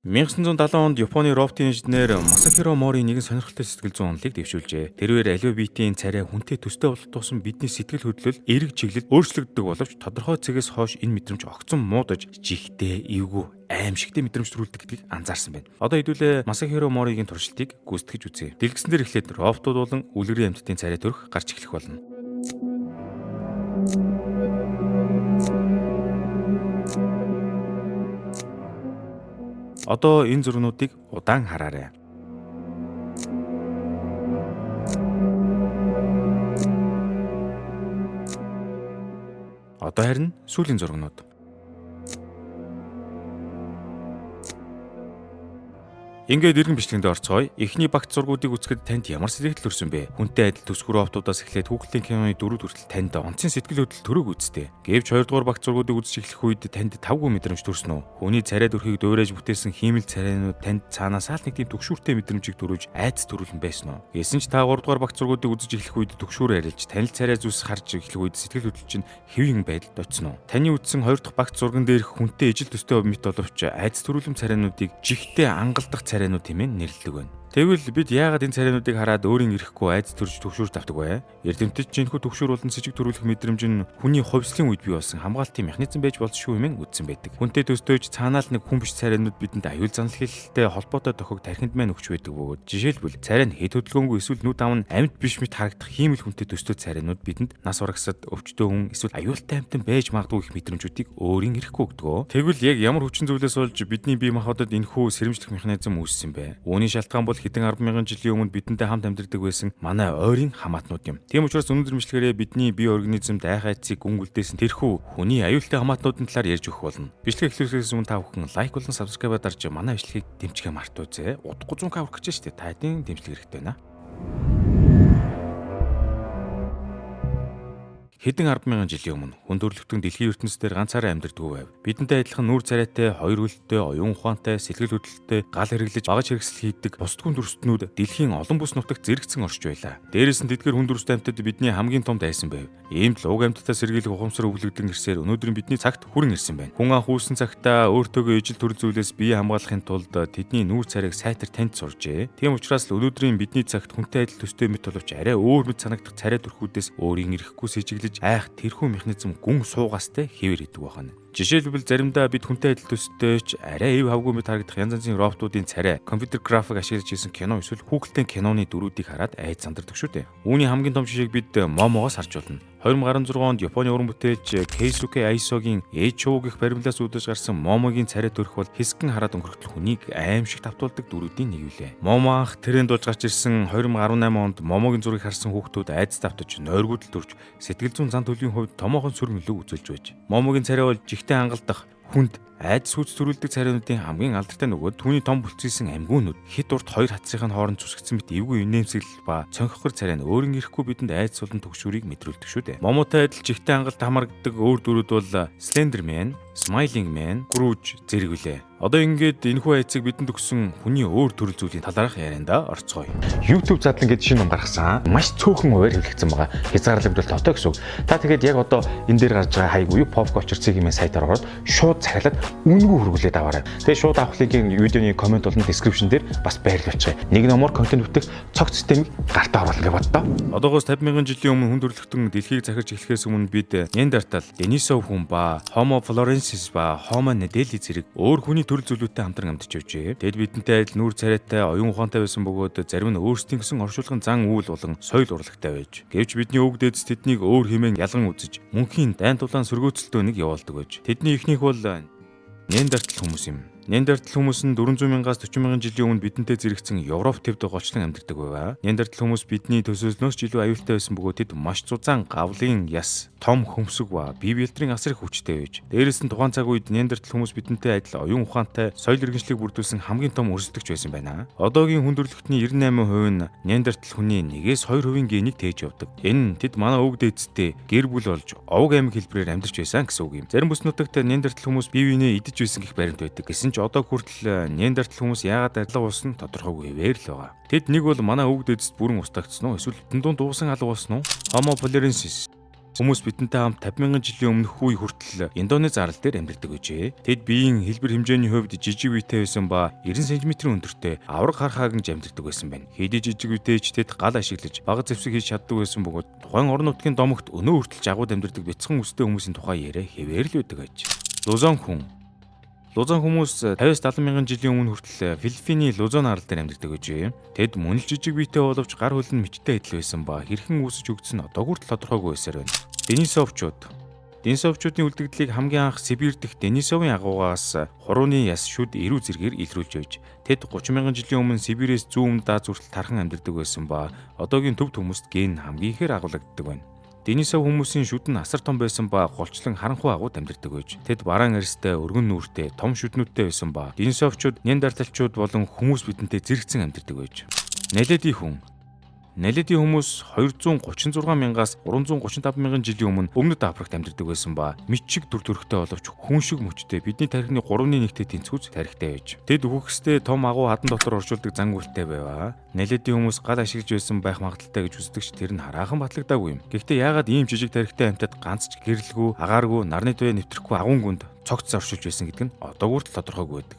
1970 онд Японы роботын инженер Масахиро Мори нэгэн сонирхолтой сэтгэл зүйн онолыг дэвшүүлжээ. Тэрээр аливаа биетийн царай хүнтэй төстэй болох тусам бидний сэтгэл хөдлөл, эрг чиглэл өөрчлөгддөг боловч тодорхой цэгээс хойш энэ мэдрэмж огцон муудаж, жигтэй, эвгүй, аимшигтэй мэдрэмж төрүүлдэг гэдгийг анзаарсан байна. Одоо хэдүүлээ Масахиро Моригийн туршилтыг гүйцэтгэж үзье. Дэлгэцэн дээр эхлээд роботууд болон үлгэрийн амьтдын царай төрөх гарч эхлэх болно. Одоо энэ зургуудыг удаан хараарай. Одоо харин сүүлийн зургууд. Ингээд иргэн бичлэгэнд орцгоё. Эхний багц зургуудыг үзэхэд танд ямар сэтгэл төрсөн бэ? Хүнтэй адил төсвөр роботуудаас эхлээд хүүхдийн киноны дөрөв хүртэл танд онцгийн сэтгэл хөдлөл төрөг үсттэй. Гэвч 2 дугаар багц зургуудыг үзэж эхлэх үед танд тавгүй мэдрэмж төрсөн үү? Хүний царай төрхийг дуурайж бүтээсэн хиймэл царайнууд танд цаанаас аль нэг тийм төгшүүртэй мэдрэмжийг төрүүлж айдас төрүүлэн байсан уу? Гэсэн ч та 3 дугаар багц зургуудыг үзэж эхлэх үед төгшүүр арилж танил царай зүс харж эхлэх үед сэтгэл хөдлөл чинь хэвийн байдалд очсон уу? Таны үзсэн 2 дахь багц зурган дээрх хүнтэй ижил төстэй мэт боловч айдас төрүүлэм царайнуудыг жигтэй ангалдах царайнууд хэмээн нэрлэдэг байна. Тэгвэл бид яагаад энэ царайнуудыг хараад өөрийн ирэхгүй айдас төрж төгшүүр тавдаг вэ? Эрдэмтэд жинхэнэ төгшүүр болон сэжиг төрүүлэх мэдрэмж нь хүний хувьслын үед бий болсон хамгаалтын механизм байж болзошгүй хэмээн үзсэн байдаг. Хүнтэй төстөөж цаанаал нэг хүн биш царайнууд бидэнд аюул занал хэлэлтэй холбоотой тохиог тархинд маань өгч байдаг бөгөөд жишээлбэл царай нь хэд хөдөлгөөнгүй эсвэл нүд ам нь амьд биш мэт харагдах хиймэл хүнтэй төстэй царайнууд бидэнд нас урагсад өвчтөө хүн эсвэл аюултай амьтан байж магадгүй их мэдрэмжүүдийг өөрийн ирэхгүй өгдөг. Тэгвэл яг ямар хүчин зүйлээс болж бидний бие махбодод энэхүү сэрэмжлэх механизм үүссэн бэ? Үүний шалтгаан бол хэдэн 10,000 жилийн өмнө бидэнтэй хамт амьдардаг байсан манай ойрын хамаатнууд юм. Тийм учраас өнөөдөр мэдлэгээрээ бидний бие организмд айх айцыг гүн гүлдээсэн тэрхүү хүний аюултай хамаатнуудын талаар ярьж өгөх болно. Бичлэг эхлүүлэхээс өмнө та бүхэн лайк болон сабскрайбаар дарж манай бичлэгийг дэмжихээ мартаоцай. Удахгүй 100к хүрэх гэж штэ. Та хэдийн дэмжлэг хэрэгтэй байна. Хэдэн 10,000 жилийн өмнө хүн төрөлхтөн дэлхийн ертөнцийн ганцаараа амьдардаг байв. Бидэнтэй адилхан нүүр царайтай, хоёр хөлттэй, оюун ухаантай, сэтгэл хөдлөлттэй, гал хэрэглэж, багаж хэрэгсэл хийдэг бусд хүн төрөлхтнүүд дэлхийн олон бүс нутагт зэрэгцэн оршиж байлаа. Дээрээс нь тэдгээр хүн төрөлхтөн амьтад бидний хамгийн том дайсан байв. Ийм л уг амьтдаа сэргийлэх ухамсар өвлөгдөн ирсээр өнөөдөр бидний цагт хүрэн ирсэн байна. Хүн анх үүсэн цагтаа өөртөөгөө ижил төрөл зүйлээс бие хамгаалахын тулд тэдний нүүр царайг сайтар танд суржээ. Тийм учраас л өнөөдрийн бидний цагт хүнтэй адил төстэй мэт боловч арай өөр мэт санагдах царай төрхүүдээс өөрийн ирэхгүй сэжиглэж айх тэрхүү механизм гүн суугастай хэвээр идэг байна. Жишээлбэл заримдаа бид хүнтэй адил төстөөч арай эв хавгүй мэт харагдах янз янзын роботуудын царай, компьютер график ашиглаж хийсэн кино эсвэл хүүхэлдэйн киноны дөрүүдийг хараад айд сандардаг шүү дээ. Үүний хамгийн том жишээг бид Момогоос харж болно. 2016 онд Японы уран бүтээлч Keisuke Aisoгийн Eicho гэх баримлаас үүдэж гарсан Момогийн царай төрх бол хэсгэн хараад өнгөрөхтөл хүнийг аимшиг тавтуулдаг дөрүүдийн нэг үлээ. Момо анх тренд болж гарч ирсэн 2018 онд Момогийн зургийг харсан хүүхдүүд айдас давтаж нойргуудл төрж сэтгэл зүйн зан төлөвийн хувьд томоохон сүр нөлөө үзүүлж байж. Момогийн царай бол жигтэй хангалтдах хүнд айдас хүч төрүүлдэг царайнуудын хамгийн алдартай нөгөөд түүний том бүлцсэн амьгуунууд хит урт хоёр хатсхийн хооронд зүсгдсэн мэт эвгүй инээмсэглэл ба цонхохор царай нь өөрийн ирэхгүй бидэнд айдас болон төгшүүрийг мэдрүүлдэг шүү дээ. Момотой адил жигтэй хангалт хамрагддаг өөр дөрүүд бол Slenderman, Smiling Man, Scrooge зэрэг үлээ. Одоо ингээд энэхүү айцыг бидэнд өгсөн хүний өөр төрөл зүйлийн талаарх ярианда орцгоё. YouTube задлан гэдэг шинэ ном гаргасан. Маш цөөхөн хуваар хэлэгдсэн байгаа. Хязгаарлагдвал тото гэсэн үг. Та тэгээд яг одоо энэ дээр гарч байгаа хайгуу Pop Culture-ийн хэмээн сайтаар ороод шууд цахилаад үнэгүй хөргүүлээд аваарай. Тэгээд шууд авах линкийг видеоны комент болон description дээр бас байрлуулчих. Нэг номоор контент бүтэх цогц системийг гартаа оруулах гэж боддоо. Одоогоос 50,000 жилийн өмнө хүн төрөлхтөн дэлхийг захирч эхлэхээс өмнө бид Неандертал, Денисов хүн ба Homo florensis ба Homo nedeli зэрэг өөр хүний төрөл зүйлүүдтэй хамтран амьдарч явжээ. Тэд бидэнтэй адил нүүр царайтай, оюун ухаантай байсан бөгөөд зарим нь өөрсдийн гэсэн оршуулгын зан үйл болон соёл урлагтай байж. Гэвч бидний өвөг дээдэс тэднийг өөр хэмээн ялган үзэж, мөнхийн дайн тулаан сөргөөцөлтөө нэг явуулдаг байж. Тэдний ихнийх бол Неандертал хүмүүс юм. Неандертал хүмүүс нь 400,000-аас 40,000 жилийн өмнө бидэнтэй зэрэгцэн Европ төвд голчлон амьдардаг байв. Неандертал хүмүүс бидний төсөөснөөс ч илүү аюултай байсан бөгөөд тэд маш зузаан гавлын яс, том хөмсөг ба бие биедрийн асар их хүчтэй байж. Дээрээс нь тухайн цаг үед Неандертал хүмүүс бидэнтэй адил оюун ухаантай, соёл иргэншлиг бүрдүүлсэн хамгийн том өрсөлдөгч байсан байна. Одоогийн хүн төрөлхтний 98% нь Неандертал хүний 1-2% генийг тээж явдаг. Энэ нь тэд манай өвөг дээдстэй гэр бүл болж овог аймаг хэлбэрээр амьдарч байсан гэсэн үг юм. Зарим бүс нутагт Неандертал хүмүүс бие биенээ идэж байсан гэх баримт байдаг. Гэсэн ч одоо хүртэл Неандертал хүмүүс яагаад алга уусан тодорхойгүй хэвээр л байгаа. Тэд нэг бол манай өвөг дээдэст бүрэн устгагдсан уу? Эсвэл тэндуун дуусан алга уусан уу? Homo florensis Хүмүүс бидэнтэй хамт 50,000 жилийн өмнөх үе хүртэл Индонез арал дээр амьдардаг байжээ. Тэд биеийн хэлбэр хэмжээний хувьд жижиг биетэй байсан ба 90 см өндөртэй авраг хархаагийн амьдардаг байсан байна. Хэдий жижиг биетэйч тэд гал ашиглаж бага зэвсэг хийж чаддаг байсан бөгөөд тухайн орон нутгийн домогт өнөө хүртэл жагууд амьдардаг бяцхан үстэй хүмүүсийн тухай яриа хэвээр л байдаг аж. Лузон хүн Лузон хүмүүс 50-70 мянган жилийн өмнө хүртэл Филиппиний Лузон арал дээр амьдардаг байжээ. Тэд мөн л жижиг биетэй боловч гар хөл нь мечтэй адил байсан ба хэрхэн үүсэж өгдсөн одоо хүртэл тодорхойгүй байсаар байна. Денисовчуудын үлдэгдлийг хамгийн анх Сибирь дэх Денисовын агуугаас хурууны яс шүд эрүү зэргээр илрүүлж байж тэд 30,000 жилийн өмнө Сибирээс зүүн өмнөд Аз хүртэл тархан амьдардаг байсан ба одоогийн төв төмөст ген хамгийн ихээр агуулдаг байна. Денисов хүмүүсийн шүд нь асар том байсан ба голчлон харанхуй агууд амьдардаг байж тэд бараан арьстай, өргөн нүүртэй, том шүднүүдтэй байсан ба Денисовчууд, Неандерталчууд болон хүмүүс бидэнтэй зэрэгцэн амьдардаг байж. Наледийн хүмүүс 236,000-аас 335,000 жилийн өмнө өмнөд Африкт амьдардаг байсан ба мэд шиг дүр төрхтэй боловч хүн шиг мөчтэй бидний тархины 3/1-тэй тэнцвүүц тархитай байж. Тэд үхэгсдээ том агуу хадан дотор оршуулдаг зан үйлтэй байваа. Наледийн хүмүүс гал ашиглаж байсан байх магадaltaй гэж үздэгч тэр нь хараахан батлагдаагүй юм. Гэхдээ яагаад ийм жижиг тархитай амьтад ганц ч гэрэлгүй, агааргүй, нарны туяа нэвтрэхгүй агуун гүнд цогц оршуулж байсан гэдэг нь одоо хүртэл тодорхойгүй байдаг.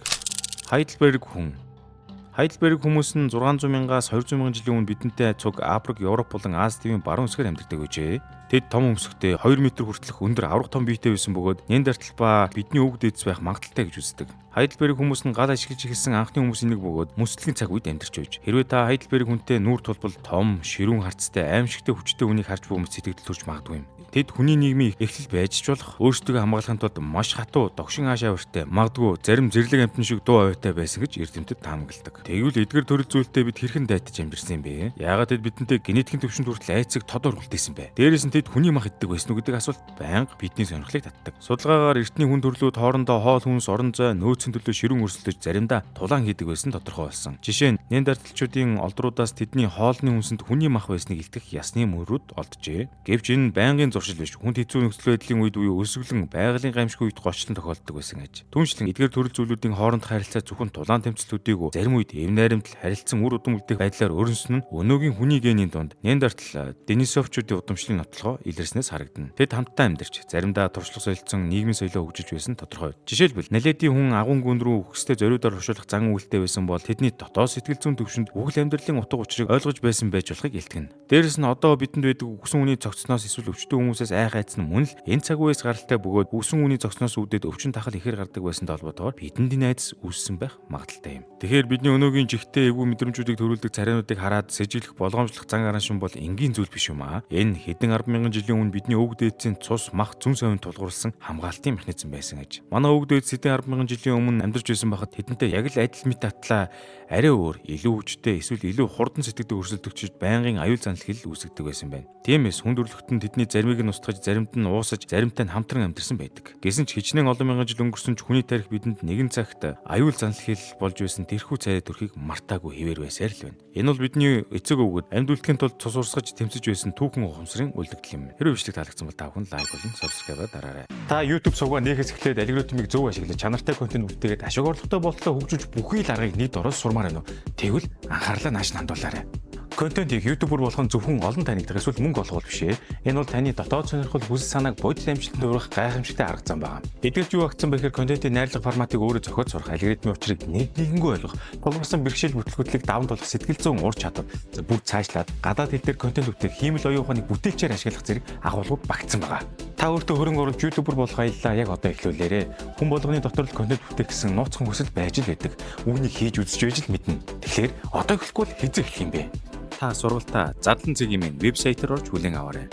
Хайдлберг хүмүүс нь 600,000-аас 200,000 жилийн өмнө бидэнтэй цуг Африк, Европ болон Аз тивийн баруун хэсгээр амьдардаг байжээ. Тэд том өмсгтэй 2 м хүртэлх өндөр авраг том биетэй байсан бөгөөд Неандертал ба бидний өвөг дээдс байх магадaltaй гэж үздэг. Хайдлберг хүмүүс нь гал ашиглаж эхэлсэн анхны хүмүүсийн нэг бөгөөд мөсөлтгийн цаг үед амьдарч байж. Хэрвээ та Хайдлберг хүнтэй нүүр тулбал том, ширүүн харцтай, аимшигтэй хүчтэй хүнийг харж буумс сэтгэл төрж магадгүй юм. Тэд хүний нийгмийн эхлэл байж ч болох өөрсдөө хамгаалахын тулд маш хатуу, догшин ааш авиртай, магадгүй зарим зэрлэг амтэн шиг дуу авиатай байсан гэж эрдэмтэд таамагладаг. Тэгвэл эдгээр төрөл зүйлтэй бид хэрхэн дайтаж амьдэрсэн юм бэ? Яагаад тэд бидэнтэй генетикийн төвшөнд хүртэл айцыг тодор үлдээсэн бэ? Дээрээс нь тэд хүний мах иддэг байсан уу гэдэг асуулт байнга бидний сонирхлыг татдаг. Судалгаагаар эртний хүн төрлүүд хоорондоо хоол хүнс, орон зай, нөөцийн төлөө ширүүн өрсөлдөж заримдаа тулаан хийдэг байсан тодорхой болсон. Жишээ нь Неандерталчуудын олдруудаас тэдний хоолны хүнсэнд хүний мах байсныг илтгэх ясны мөрүүд олджээ. Гэвч энэ байнгын зуршил биш. Хүнд хэцүү нөхцөл байдлын үед буюу өсөглөн байгалийн гамшиг үед гочлон тохиолддог байсан гэж. Түүнчлэн эдгээр төрөл зүйлүүдийн хоорондох харилцаа зөвхөн тулаан тэмцэл төдийгүй зарим үед эв найрамдал харилцсан үр удам үлдээх байдлаар өөрснөн нь өнөөгийн хүний генийн дунд Неандертал, Денисовчуудын удамшлын нотлохоо илэрснээс харагдана. Тэд хамтдаа амьдарч заримдаа туршлага солилцсон нийгмийн соёлоо хөгжиж байсан тодорхой. Жишээлбэл Наледийн хүн агуун гүн рүү үхсдээ зориудаар оршуулах зан үйлтэй байсан бол тэдний дотоод сэтгэл зүйн төвшөнд үхэл амьдралын утга учирыг ойлгож байсан байж болохыг илтгэнэ. Дээрэс нь одоо бидэнд байдаг үхсэн хүний цогцсноос эсвэл өвчтөн хүмүүсээс айц нь мөн л энэ цаг үеэс гаралтай бөгөөд үсэн үний зогсноос үүдээд өвчин тахал ихээр гардаг байсантай холбоотойгоор бидэнд энэ айдас үүссэн байх магадaltaй юм. Тэгэхээр бидний өнөөгийн жигтэй эвгүй мэдрэмжүүдийг төрүүлдэг царайнуудыг хараад сэжилэх болгоомжлох зан араншин бол энгийн зүйл биш юм аа. Энэ хэдэн 10,000 жилийн өмнө бидний өвөг дээдсийн цус, мах, зүн совинд тулгуурласан хамгаалтын механизм байсан гэж. Манай өвөг дээдс хэдэн 10,000 жилийн өмнө амьдарч байсан байхад тэдэнтэй яг л адил мэт татлаа арай өөр, илүү хүчтэй эсвэл илүү хурдан сэтгэдэг өрсөлдөгчд байнгын аюул занал хил үүсгдэг байсан байна. Тиймээс хүн төрлөختөнд тэдний заримыг нь устгаж, заримд нь уусаж, заримтай нь хамтран амьдарсан байдаг. Гэсэн ч хичнээн олон мянган жил өнгөрсөн ч хүний тарих бидэнд нэгэн цагт аюул занал хил болж байсан тэрхүү царай төрхийг мартаагүй хэвээр байсаар л байна. Энэ бол бидний эцэг өвгөд амьд үлдэхийн тулд цус урсгаж тэмцэж байсан түүхэн ухамсарын үлдэгдэл юм. Хэрвээ бичлэг таалагдсан бол та бүхэн лайк болон subscribe дараарай. Та YouTube сувгаа нээхээс эхлээд алгоритмыг зөв ашиглаж чанартай контент бүтээгээд ашиг орлоготой болтлоо хөгжүүлж бүхий л аргыг нийт орос сурмаар байна уу? Тэгвэл анхаарлаа нааш хандуулаарай. Контентийг YouTuber болох нь зөвхөн олон танигдах эсвэл мөнгө олох биш ээ. Энэ бол таны дотоод сонирхол хүсэл санааг бодит амжилтанд хүргэх гайхамшигтай арга зам байна. Эдгээрч юу агцсан бэхээр контентын найрлага форматыг өөрөө зохиож сурах, алгоритмын учрыг нэгэнгүй ойлгох, тулгарсан бэрхшээл бүтлгүүтлийг даван тулах сэтгэл зүйн ур чадвар, бүр цаашлаад гадаад хэл дээр контент бүтээх, хиймэл оюун ухааныг бүтээлчээр ашиглах зэрэг агуулгууд багтсан байгаа. Та өөртөө хөрөнгө оруулж YouTuber болох аяллаа яг одоо эхлүүлээрэ. Хүн болгоны дотор л контент бүтээх гэсэн нууцхан хүсэл байж л байдаг. Үүнийг хийж үзэж байж л мэднэ. Тэгэхээр одоо эхлэхгүй л хэзээ эхлэх юм бэ? Та сургалтаа Задлан цэгийн вебсайтаар орж хүлээн аваарай.